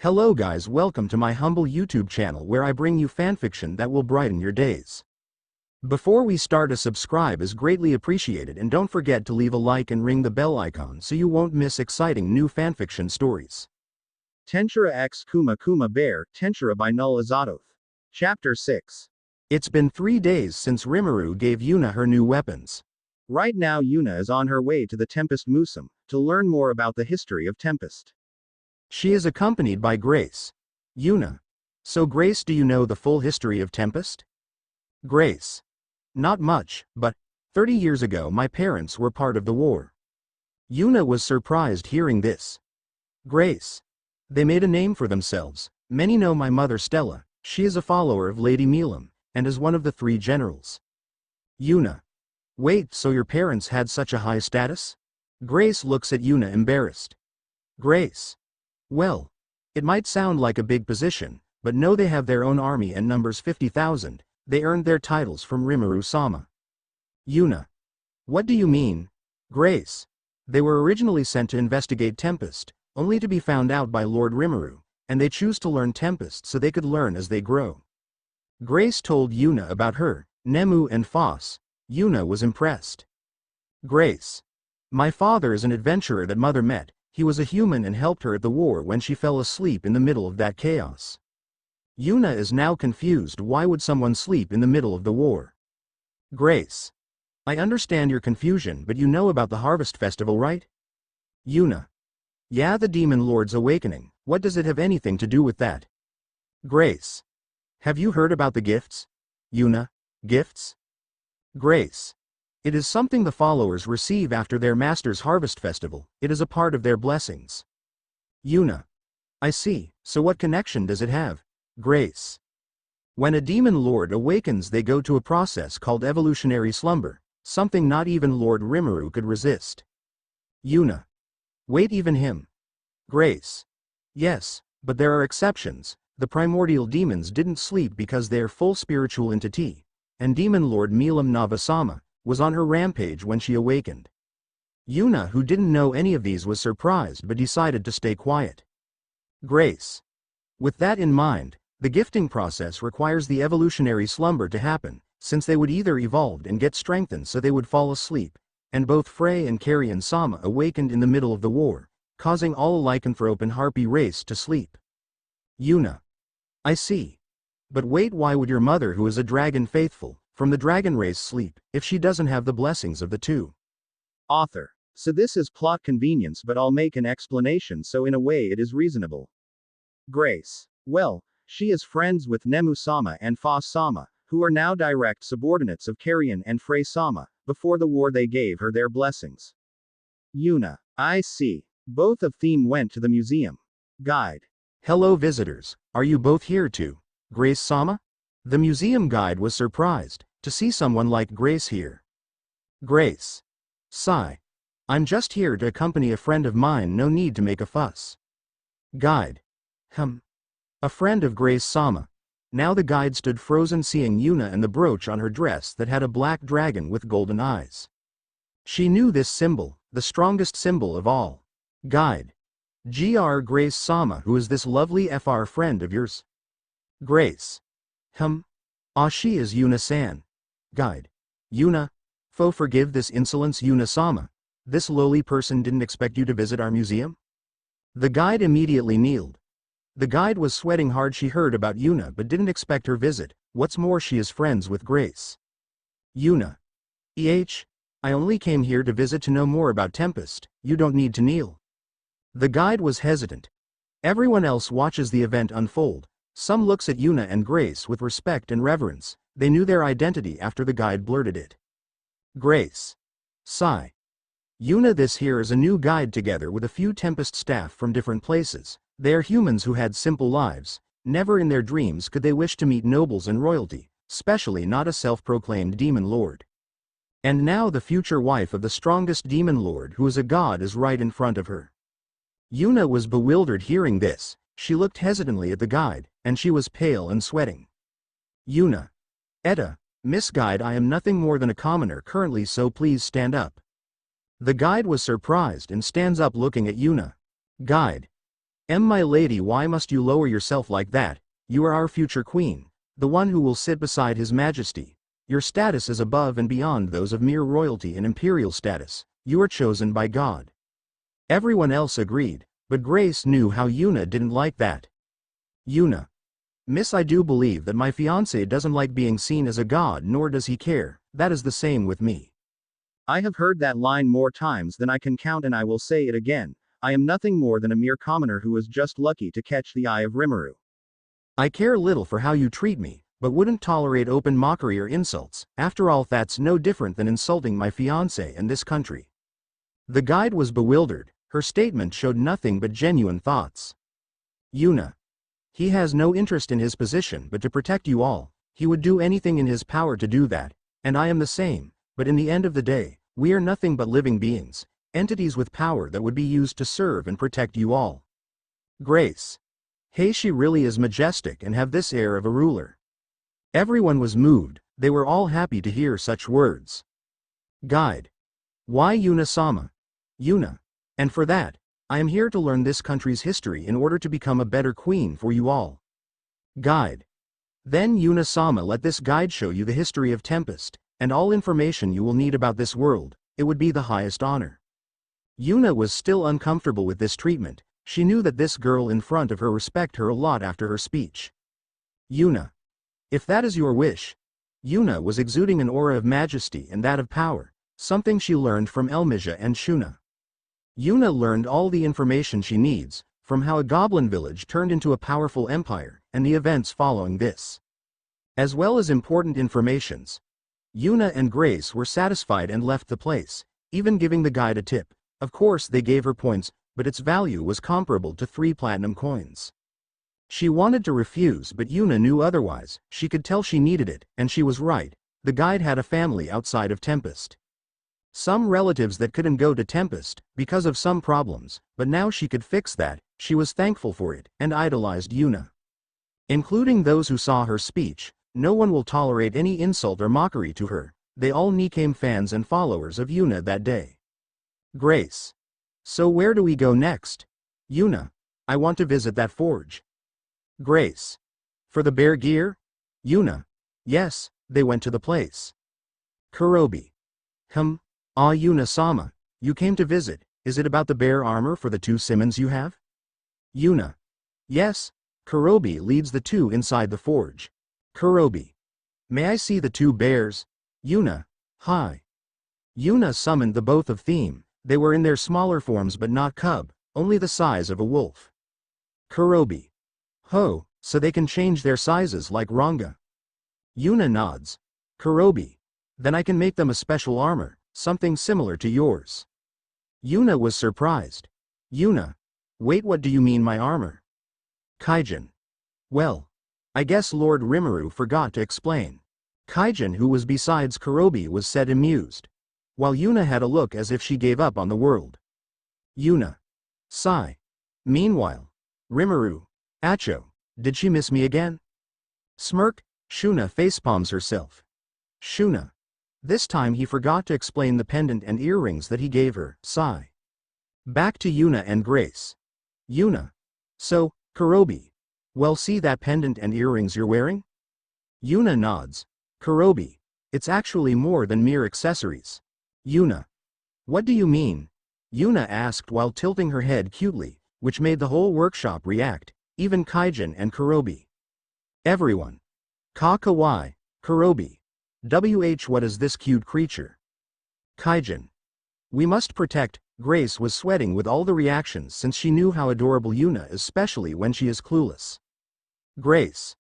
Hello guys, welcome to my humble YouTube channel where I bring you fanfiction that will brighten your days. Before we start, a subscribe is greatly appreciated, and don't forget to leave a like and ring the bell icon so you won't miss exciting new fanfiction stories. Tensura x Kuma Kuma Bear, Tensura by NullAzatoth. Chapter 6. It's been 3 days since Rimuru gave Yuna her new weapons. Right now Yuna is on her way to the Tempest Museum to learn more about the history of Tempest. She is accompanied by Grace. Yuna. So Grace, do you know the full history of Tempest? Grace. Not much, but 30 years ago my parents were part of the war. Yuna was surprised hearing this. Grace. They made a name for themselves. Many know my mother Stella. She is a follower of Lady Milam, and is one of the 3 generals. Yuna. Wait, so your parents had such a high status? Grace looks at Yuna embarrassed. Grace. Well, it might sound like a big position, but no, they have their own army and numbers 50,000, they earned their titles from Rimuru-sama. Yuna. What do you mean? Grace. They were originally sent to investigate Tempest, only to be found out by Lord Rimuru, and they choose to learn Tempest so they could learn as they grow. Grace told Yuna about her, Nemu and Foss. Yuna was impressed. Grace. My father is an adventurer that mother met. He was a human and helped her at the war when she fell asleep in the middle of that chaos. Yuna is now confused. Why would someone sleep in the middle of the war? Grace. I understand your confusion, but you know about the Harvest Festival, right? Yuna. Yeah, the Demon Lord's awakening. What does it have anything to do with that? Grace. Have you heard about the gifts? Yuna. Gifts? Grace. It is something the followers receive after their master's Harvest Festival. It is a part of their blessings. Yuna. I see, so what connection does it have? Grace. When a demon lord awakens, they go to a process called evolutionary slumber, something not even Lord Rimuru could resist. Yuna. Wait, even him? Grace. Yes, but there are exceptions. The primordial demons didn't sleep because they are full spiritual entity, and Demon Lord Milam Navasama was on her rampage when she awakened. Yuna, who didn't know any of these, was surprised but decided to stay quiet. Grace. With that in mind, the gifting process requires the evolutionary slumber to happen, since they would either evolve and get strengthened so they would fall asleep, and both Frey and Carrion Sama awakened in the middle of the war, causing all lycanthrope and harpy race to sleep. Yuna. I see. But wait, why would your mother, who is a dragon faithful from the dragon race, sleep if she doesn't have the blessings of the 2? Author. So this is plot convenience, but I'll make an explanation so in a way it is reasonable. Grace. Well, she is friends with Nemu-sama and Foss-sama, who are now direct subordinates of Carrion and Frey-sama. Before the war they gave her their blessings. Yuna. I see. Both of them went to the museum. Guide. Hello visitors, are you both here too? Grace-sama? The museum guide was surprised to see someone like Grace here. Grace. Sigh. I'm just here to accompany a friend of mine, no need to make a fuss. Guide. A friend of Grace-sama. Now the guide stood frozen, seeing Yuna and the brooch on her dress that had a black dragon with golden eyes. She knew this symbol, the strongest symbol of all. Guide. Grace-sama, who is this lovely FR friend of yours? Grace. She is Yuna-san. Guide. Yuna. Forgive this insolence, Yuna-sama. This lowly person didn't expect you to visit our museum? The guide immediately kneeled. The guide was sweating hard. She heard about Yuna but didn't expect her visit. What's more, she is friends with Grace. Yuna. I only came here to visit to know more about Tempest. You don't need to kneel. The guide was hesitant. Everyone else watches the event unfold. Some looks at Yuna and Grace with respect and reverence. They knew their identity after the guide blurted it. Grace. Sigh. Yuna, this here is a new guide together with a few Tempest staff from different places. They are humans who had simple lives. Never in their dreams could they wish to meet nobles and royalty, especially not a self-proclaimed demon lord. And now the future wife of the strongest demon lord, who is a god, is right in front of her. Yuna was bewildered hearing this. She looked hesitantly at the guide, and she was pale and sweating. Yuna. Miss Guide, I am nothing more than a commoner currently, so please stand up. The guide was surprised and stands up looking at Yuna. Guide. My lady, why must you lower yourself like that? You are our future queen, the one who will sit beside His Majesty. Your status is above and beyond those of mere royalty and imperial status. You are chosen by God. Everyone else agreed, but Grace knew how Yuna didn't like that. Yuna. Miss, I do believe that my fiancé doesn't like being seen as a god, nor does he care. That is the same with me. I have heard that line more times than I can count, and I will say it again. I am nothing more than a mere commoner who was just lucky to catch the eye of Rimuru. I care little for how you treat me, but wouldn't tolerate open mockery or insults. After all, that's no different than insulting my fiancé and this country. The guide was bewildered. Her statement showed nothing but genuine thoughts. Yuna. He has no interest in his position but to protect you all. He would do anything in his power to do that, and I am the same, but in the end of the day, we are nothing but living beings, entities with power that would be used to serve and protect you all. Grace. Hey, she really is majestic and have this air of a ruler. Everyone was moved, they were all happy to hear such words. Guide. Why Yuna-sama? Yuna. And for that, I am here to learn this country's history in order to become a better queen for you all. Guide. Then Yuna-sama, let this guide show you the history of Tempest, and all information you will need about this world. It would be the highest honor. Yuna was still uncomfortable with this treatment. She knew that this girl in front of her respected her a lot after her speech. Yuna. If that is your wish. Yuna was exuding an aura of majesty and that of power, something she learned from Elmija and Shuna. Yuna learned all the information she needs, from how a goblin village turned into a powerful empire, and the events following this. As well as important informations. Yuna and Grace were satisfied and left the place, even giving the guide a tip. Of course they gave her points, but its value was comparable to 3 platinum coins. She wanted to refuse, but Yuna knew otherwise. She could tell she needed it, and she was right. The guide had a family outside of Tempest. Some relatives that couldn't go to Tempest, because of some problems, but now she could fix that. She was thankful for it, and idolized Yuna. Including those who saw her speech, no one will tolerate any insult or mockery to her. They all became fans and followers of Yuna that day. Grace. So where do we go next? Yuna. I want to visit that forge. Grace. For the bear gear? Yuna. Yes, they went to the place. Kurobi. Yuna-sama, you came to visit. Is it about the bear armor for the 2 Simmons you have? Yuna. Yes. Kurobi leads the 2 inside the forge. Kurobi. May I see the 2 bears? Yuna. Hi. Yuna summoned the both of theme. They were in their smaller forms but not cub, only the size of a wolf. Kurobi. Ho, so they can change their sizes like Ranga. Yuna nods. Kurobi. Then I can make them a special armor, something similar to yours. Yuna was surprised. Yuna. Wait, what do you mean my armor? Kaijin. Well, I guess Lord Rimuru forgot to explain. Kaijin, who was besides Kurobi, was said amused. While Yuna had a look as if she gave up on the world. Yuna. Sigh. Meanwhile. Rimuru. Acho. Did she miss me again? Smirk. Shuna facepalms herself. Shuna. This time he forgot to explain the pendant and earrings that he gave her. Sigh. Back to Yuna and Grace. Yuna. So, Kurobi. Well, see that pendant and earrings you're wearing? Yuna nods. Kurobi. It's actually more than mere accessories. Yuna. What do you mean? Yuna asked while tilting her head cutely, which made the whole workshop react, even Kaijin and Kurobi. Everyone. Kawaii, Kurobi. What is this cute creature? Kaijin. We must protect. Grace was sweating with all the reactions since she knew how adorable Yuna is, especially when she is clueless. Grace.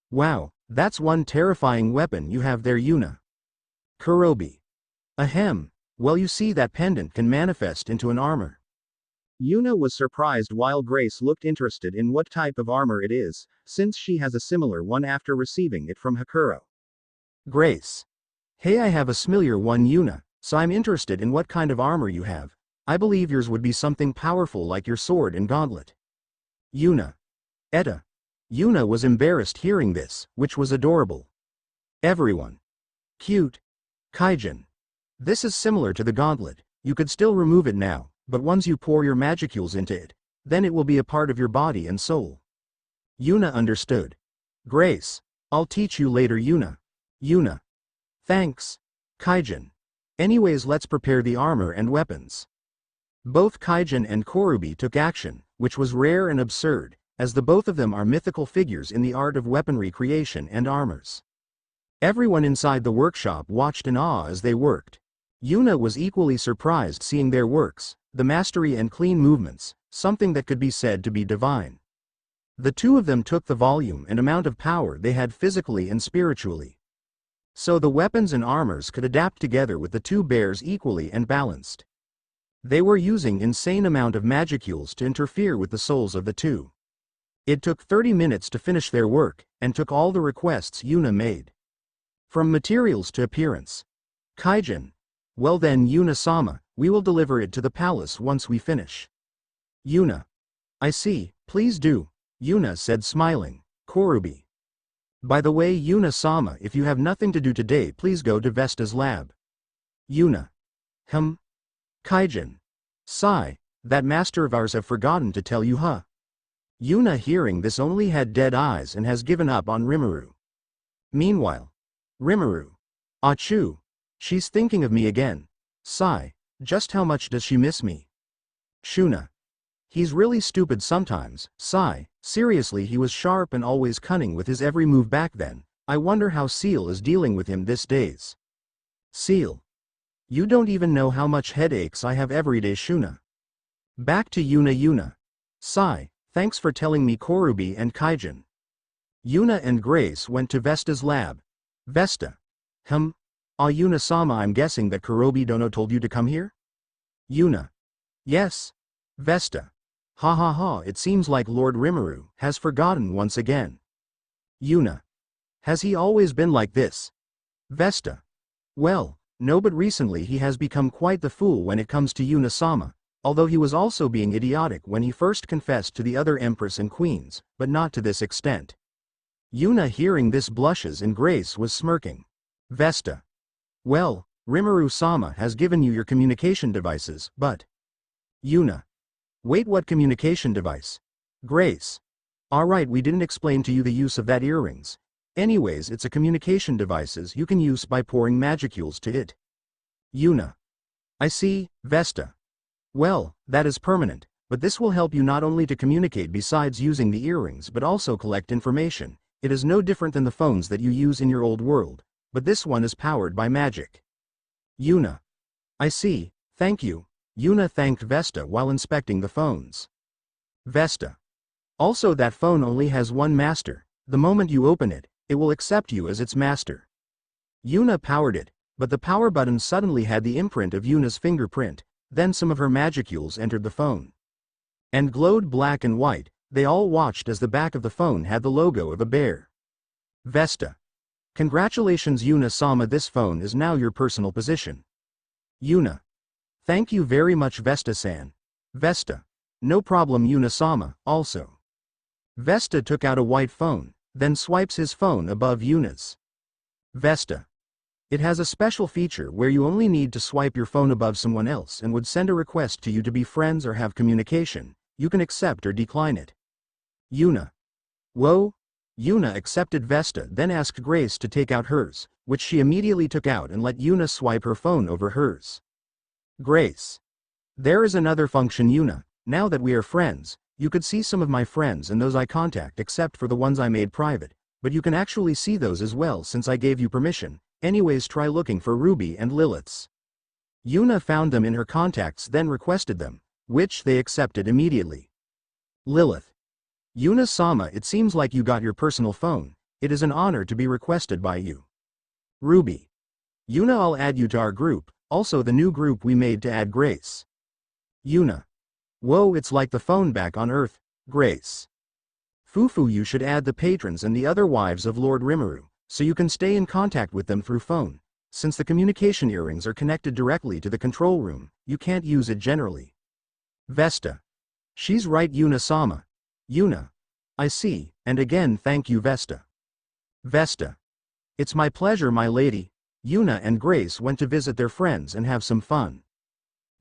Wow, that's one terrifying weapon you have there, Yuna. Kurobi. Ahem. Well, you see, that pendant can manifest into an armor. Yuna was surprised while Grace looked interested in what type of armor it is, since she has a similar one after receiving it from Hakuro. Grace. Hey, I have a similar one, Yuna, so I'm interested in what kind of armor you have. I believe yours would be something powerful like your sword and gauntlet. Yuna. Etta. Yuna was embarrassed hearing this, which was adorable. Everyone. Cute. Kaijin. This is similar to the gauntlet. You could still remove it now, but once you pour your magicules into it, Then it will be a part of your body and soul. Yuna understood. Grace. I'll teach you later, Yuna. Yuna. Thanks. Kaijin. Anyways, let's prepare the armor and weapons. Both Kaijin and Korubi took action, which was rare and absurd, as the both of them are mythical figures in the art of weaponry creation and armors. Everyone inside the workshop watched in awe as they worked. Yuna was equally surprised seeing their works, the mastery and clean movements, something that could be said to be divine. The two of them took the volume and amount of power they had physically and spiritually. So the weapons and armors could adapt together with the two bears equally and balanced. They were using insane amount of magicules to interfere with the souls of the two. It took 30 minutes to finish their work, and took all the requests Yuna made. From materials to appearance. Kaijin. Well then, Yuna-sama, we will deliver it to the palace once we finish. Yuna. I see, please do, Yuna said smiling. Korubi. By the way, Yuna-sama, if you have nothing to do today, please go to Vesta's lab. Yuna. Kaijin. Sigh, that master of ours have forgotten to tell you, huh? Yuna, hearing this, only had dead eyes and has given up on Rimuru. Meanwhile. Rimuru. Achoo. She's thinking of me again. Sigh, just how much does she miss me? Shuna. He's really stupid sometimes. Sigh, seriously, he was sharp and always cunning with his every move back then. I wonder how Seal is dealing with him these days. Seal. You don't even know how much headaches I have every day, Shuna. Back to Yuna. Sigh, thanks for telling me, Korubi and Kaijin. Yuna and Grace went to Vesta's lab. Vesta. Yuna-sama, I'm guessing that Kurobi Dono told you to come here? Yuna. Yes. Vesta. Ha, it seems like Lord Rimuru has forgotten once again. Yuna. Has he always been like this? Vesta. Well, no, but recently he has become quite the fool when it comes to Yuna-sama, although he was also being idiotic when he first confessed to the other empress and queens, but not to this extent. Yuna, hearing this, blushes and Grace was smirking. Vesta. Well, Rimuru-sama has given you your communication devices, but... Yuna. Wait, what communication device? Grace. Alright, we didn't explain to you the use of that earrings. Anyways, it's a communication devices you can use by pouring magicules to it. Yuna. I see, Vesta. Well, that is permanent, but this will help you not only to communicate besides using the earrings but also collect information. It is no different than the phones that you use in your old world, but this one is powered by magic. Yuna. I see, thank you. Yuna thanked Vesta while inspecting the phones. Vesta. Also, that phone only has one master. The moment you open it, it will accept you as its master. Yuna powered it, but the power button suddenly had the imprint of Yuna's fingerprint, then some of her magicules entered the phone. And glowed black and white. They all watched as the back of the phone had the logo of a bear. Vesta. Congratulations, Yuna-sama, this phone is now your personal possession. Yuna. Thank you very much, Vesta-san. Vesta. No problem, Yuna-sama, also. Vesta took out a white phone, then swipes his phone above Yuna's. Vesta. It has a special feature where you only need to swipe your phone above someone else and would send a request to you to be friends or have communication. You can accept or decline it. Yuna. Whoa. Yuna accepted Vesta, then asked Grace to take out hers, which she immediately took out and let Yuna swipe her phone over hers. Grace. There is another function, Yuna. Now that we are friends, you could see some of my friends and those I contact except for the ones I made private, but you can actually see those as well since I gave you permission. Anyways, try looking for Ruby and Lilith's. Yuna found them in her contacts, then requested them, which they accepted immediately. Lilith. Yuna-sama, it seems like you got your personal phone. It is an honor to be requested by you. Ruby. Yuna, I'll add you to our group, also the new group we made to add Grace. Yuna. Whoa, it's like the phone back on Earth. Grace. Fufu, you should add the patrons and the other wives of Lord Rimuru, so you can stay in contact with them through phone. Since the communication earrings are connected directly to the control room, you can't use it generally. Vesta. She's right, Yuna-sama. Yuna. I see, and again thank you, Vesta. Vesta. It's my pleasure, my lady. Yuna and Grace went to visit their friends and have some fun.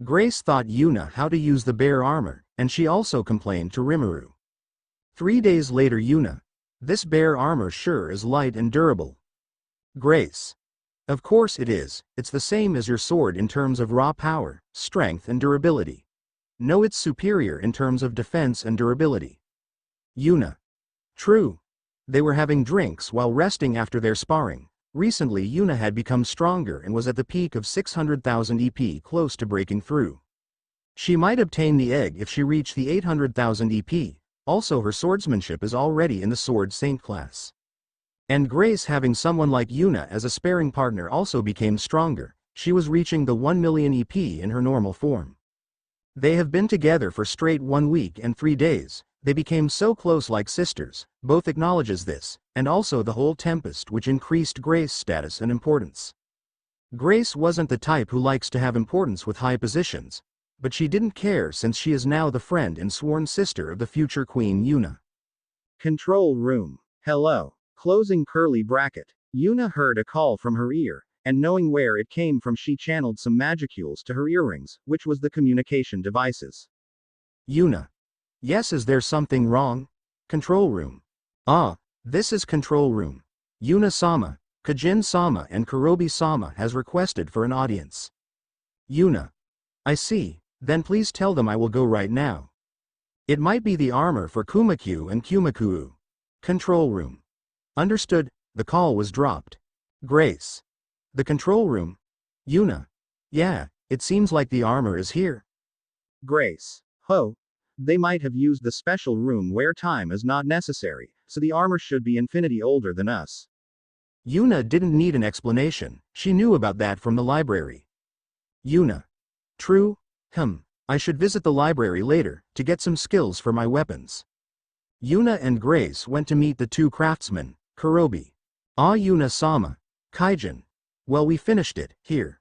Grace taught Yuna how to use the bear armor, and she also complained to Rimuru. 3 days later Yuna. This bear armor sure is light and durable. Grace. Of course it is, it's the same as your sword in terms of raw power, strength and durability. No, it's superior in terms of defense and durability. Yuna. True. They were having drinks while resting after their sparring. Recently Yuna had become stronger and was at the peak of 600,000 EP, close to breaking through. She might obtain the egg if she reached the 800,000 EP, also her swordsmanship is already in the Sword Saint class. And Grace, having someone like Yuna as a sparring partner, also became stronger. She was reaching the 1 million EP in her normal form. They have been together for straight 1 week and 3 days, they became so close like sisters, both acknowledges this, and also the whole Tempest, which increased Grace's status and importance. Grace wasn't the type who likes to have importance with high positions, but she didn't care since she is now the friend and sworn sister of the future Queen Yuna. Control room. Hello. Closing curly bracket. Yuna heard a call from her ear, and knowing where it came from she channeled some magicules to her earrings, which was the communication devices. Yuna. Yes, is there something wrong? Control room. Ah, this is control room. Yuna-sama, Kajin-sama and Kurobi-sama has requested for an audience. Yuna. I see, then please tell them I will go right now. It might be the armor for Kumakyu and Kumakuu. Control room. Understood, the call was dropped. Grace. The control room? Yuna. Yeah, it seems like the armor is here. Grace. Ho. They might have used the special room where time is not necessary, so the armor should be infinity older than us. Yuna didn't need an explanation, she knew about that from the library. Yuna. True? I should visit the library later, to get some skills for my weapons. Yuna and Grace went to meet the 2 craftsmen, Kurobi. Ah, Yuna-sama. Kaijin. Well, we finished it, here.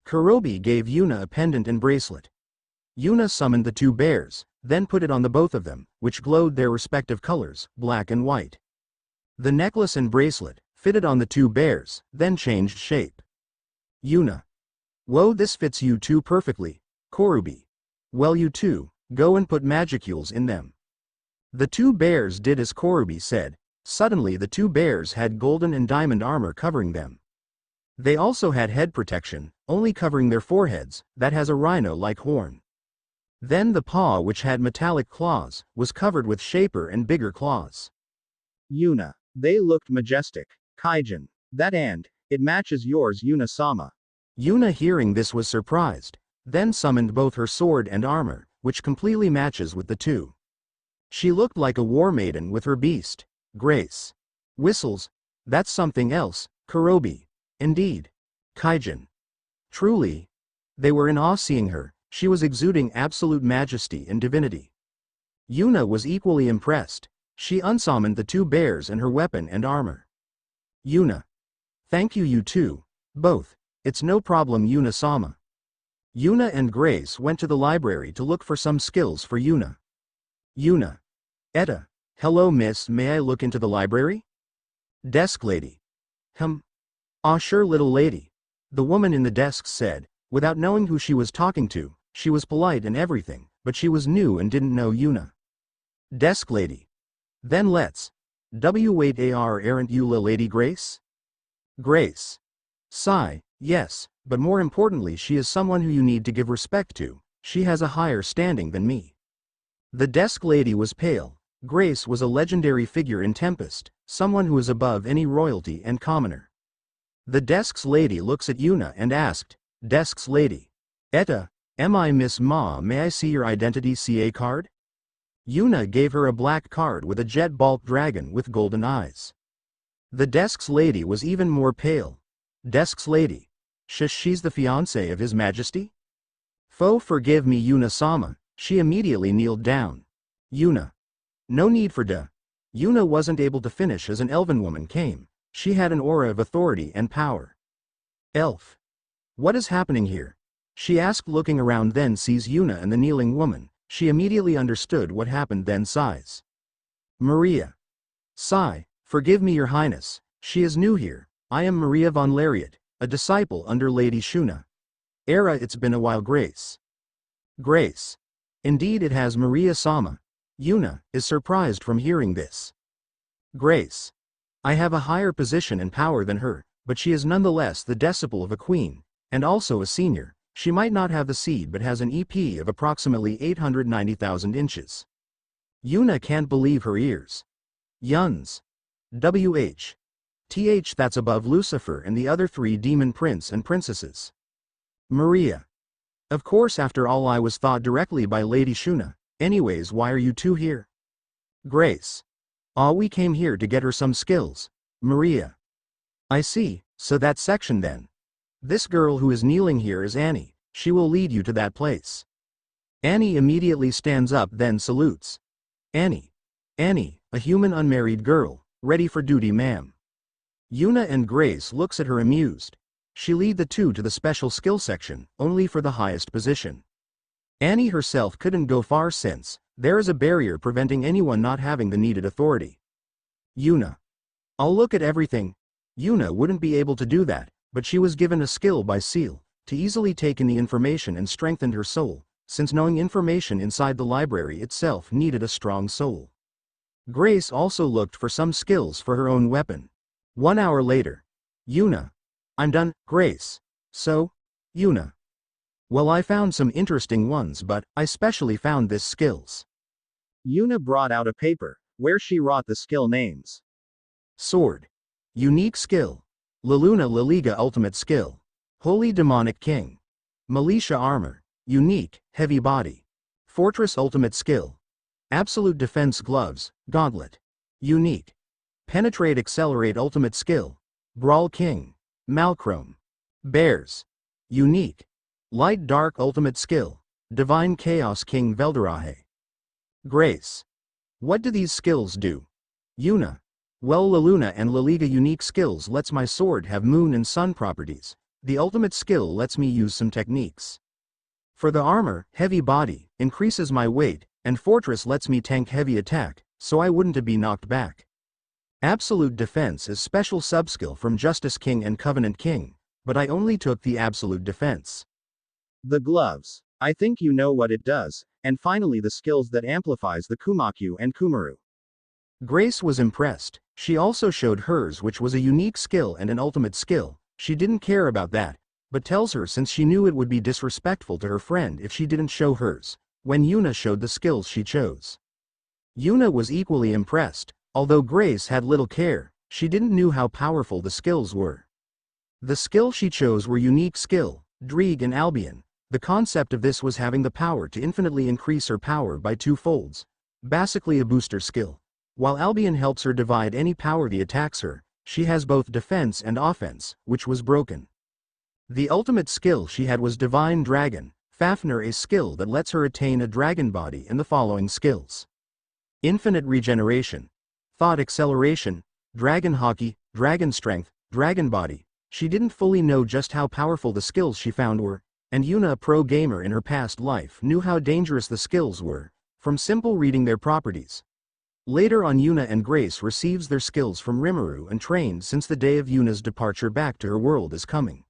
Kurobi gave Yuna a pendant and bracelet. Yuna summoned the 2 bears, then put it on the both of them, which glowed their respective colors, black and white. The necklace and bracelet fitted on the 2 bears, then changed shape. Yuna. Whoa, this fits you 2 perfectly. Kurobi. Well, you 2, go and put magicules in them. The 2 bears did as Kurobi said. Suddenly the 2 bears had golden and diamond armor covering them. They also had head protection, only covering their foreheads, that has a rhino-like horn. Then the paw, which had metallic claws, was covered with shaper and bigger claws. Yuna. They looked majestic. Kaijin. That and, it matches yours, Yuna-sama. Yuna, hearing this, was surprised, then summoned both her sword and armor, which completely matches with the 2. She looked like a war maiden with her beast. Grace. Whistles. That's something else, Kurobi. Indeed. Kaijin. Truly. They were in awe seeing her, she was exuding absolute majesty and divinity. Yuna was equally impressed. She unsummoned the 2 bears and her weapon and armor. Yuna. Thank you, you 2. Both. It's no problem, Yuna-sama. Yuna and Grace went to the library to look for some skills for Yuna. Yuna. Etta. Hello miss, may I look into the library? Desk lady. Ah, sure, little lady. The woman in the desk said, without knowing who she was talking to. She was polite and everything, but she was new and didn't know Yuna. Desk lady. Then let's. Wait, aren't you Lady Grace? Grace. Sigh, yes, but more importantly she is someone who you need to give respect to, she has a higher standing than me. The desk lady was pale. Grace was a legendary figure in Tempest, someone who is above any royalty and commoner. The desk's lady looks at Yuna and asked, Desk's lady. Etta, am I Miss Ma, may I see your identity CA card? Yuna gave her a black card with a jet bulk dragon with golden eyes. The desk's lady was even more pale. Desk's lady. She's the fiancée of His Majesty? Forgive me, Yuna-sama. She immediately kneeled down. Yuna. No need for Yuna wasn't able to finish as an elven woman came. She had an aura of authority and power. Elf. What is happening here? She asked, looking around, then sees Yuna and the kneeling woman. She immediately understood what happened, then sighs. Maria. Sigh, forgive me, Your Highness. She is new here. I am Maria von Lariat, a disciple under Lady Shuna. Era, it's been a while, Grace. Grace. Indeed it has, Maria-sama. Yuna is surprised from hearing this. Grace. I have a higher position and power than her, but she is nonetheless the disciple of a queen, and also a senior. She might not have the seed but has an EP of approximately 890,000 inches. Yuna can't believe her ears. Yuns. WH. That's above Lucifer and the other 3 demon prince and princesses. Maria. Of course, after all, I was taught directly by Lady Shuna. Anyways, why are you two here? Grace. We came here to get her some skills. Maria. I see, so that section then. This girl who is kneeling here is Annie. She will lead you to that place. Annie immediately stands up, then salutes. Annie. Annie, a human unmarried girl, ready for duty, ma'am. Yuna and Grace looks at her amused. She lead the two to the special skill section, only for the highest position. Annie herself couldn't go far since there is a barrier preventing anyone not having the needed authority. Yuna. I'll look at everything. Yuna wouldn't be able to do that, but she was given a skill by Seal to easily take in the information and strengthened her soul, since knowing information inside the library itself needed a strong soul. Grace also looked for some skills for her own weapon. 1 hour later. Yuna. I'm done, Grace. So? Yuna. Well, I found some interesting ones, but I specially found this skills. Yuna brought out a paper, where she wrote the skill names. Sword. Unique skill. Laluna Laliga ultimate skill. Holy Demonic King. Militia armor. Unique, heavy body. Fortress ultimate skill. Absolute defense gloves, gauntlet. Unique. Penetrate accelerate ultimate skill. Brawl King. Malchrome. Bears. Unique. Light dark ultimate skill. Divine Chaos King Velderahe. Grace. What do these skills do? Yuna. Well, Laluna and Laliga unique skills lets my sword have moon and sun properties. The ultimate skill lets me use some techniques. For the armor, heavy body, increases my weight, and fortress lets me tank heavy attack, so I wouldn't be knocked back. Absolute defense is special subskill from Justice King and Covenant King, but I only took the absolute defense. The gloves. I think you know what it does, and finally the skills that amplifies the Kumaku and Kumaru. Grace was impressed. She also showed hers, which was a unique skill and an ultimate skill. She didn't care about that, but tells her since she knew it would be disrespectful to her friend if she didn't show hers, when Yuna showed the skills she chose. Yuna was equally impressed. Although Grace had little care, she didn't know how powerful the skills were. The skill she chose were unique skill, Drieg and Albion. The concept of this was having the power to infinitely increase her power by 2 folds. Basically a booster skill. While Albion helps her divide any power that attacks her, she has both defense and offense, which was broken. The ultimate skill she had was Divine Dragon, Fafnir, a skill that lets her attain a dragon body and the following skills. Infinite Regeneration. Thought Acceleration, Dragon Hockey, Dragon Strength, Dragon Body. She didn't fully know just how powerful the skills she found were, and Yuna, a pro gamer in her past life, knew how dangerous the skills were, from simple reading their properties. Later on, Yuna and Grace receives their skills from Rimuru and trained since the day of Yuna's departure back to her world is coming.